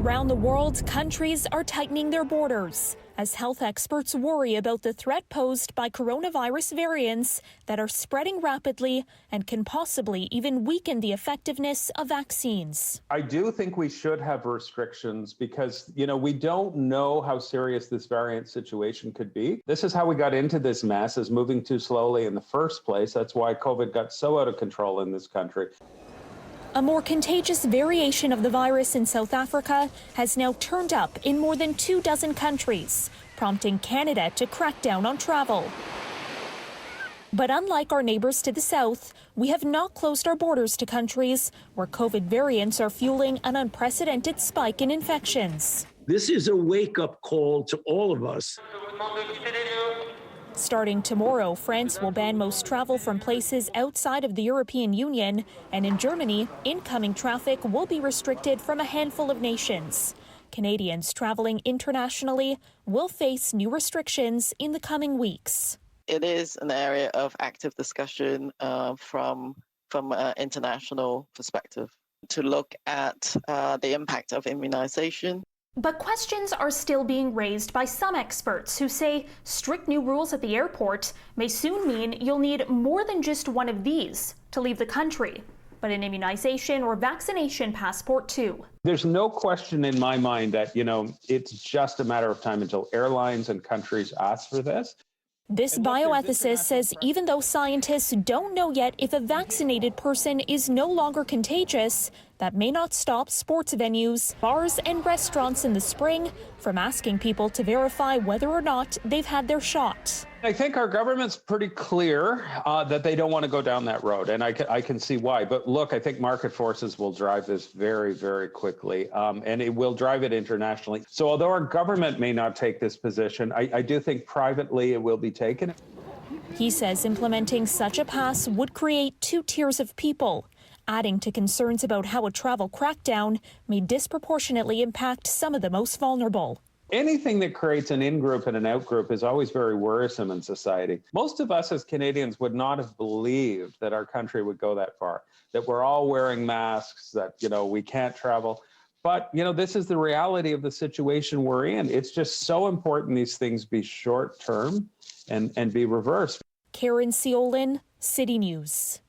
Around the world, countries are tightening their borders as health experts worry about the threat posed by coronavirus variants that are spreading rapidly and can possibly even weaken the effectiveness of vaccines. I do think we should have restrictions because, we don't know how serious this variant situation could be. This is how we got into this mess, is moving too slowly in the first place. That's why COVID got so out of control in this country. A more contagious variation of the virus in South Africa has now turned up in more than 24 countries, prompting Canada to crack down on travel. But unlike our neighbors to the south, we have not closed our borders to countries where COVID variants are fueling an unprecedented spike in infections. This is a wake-up call to all of us. Starting tomorrow, France will ban most travel from places outside of the European Union, and in Germany, incoming traffic will be restricted from a handful of nations. Canadians traveling internationally will face new restrictions in the coming weeks. It is an area of active discussion from an international perspective to look at the impact of immunization. But questions are still being raised by some experts who say strict new rules at the airport may soon mean you'll need more than just one of these to leave the country, but an immunization or vaccination passport too. There's no question in my mind that, it's just a matter of time until airlines and countries ask for this. This bioethicist says even though scientists don't know yet if a vaccinated person is no longer contagious, that may not stop sports venues, bars and restaurants in the spring from asking people to verify whether or not they've had their shot. I think our government's pretty clear that they don't want to go down that road, and I can see why. But look, I think market forces will drive this very, very quickly, and it will drive it internationally. So although our government may not take this position, I do think privately it will be taken. He says implementing such a pass would create two tiers of people, adding to concerns about how a travel crackdown may disproportionately impact some of the most vulnerable. Anything that creates an in-group and an out-group is always very worrisome in society. Most of us as Canadians would not have believed that our country would go that far, that we're all wearing masks, that, we can't travel. But, this is the reality of the situation we're in. It's just so important these things be short-term and be reversed. Caryn Ceolin, City News.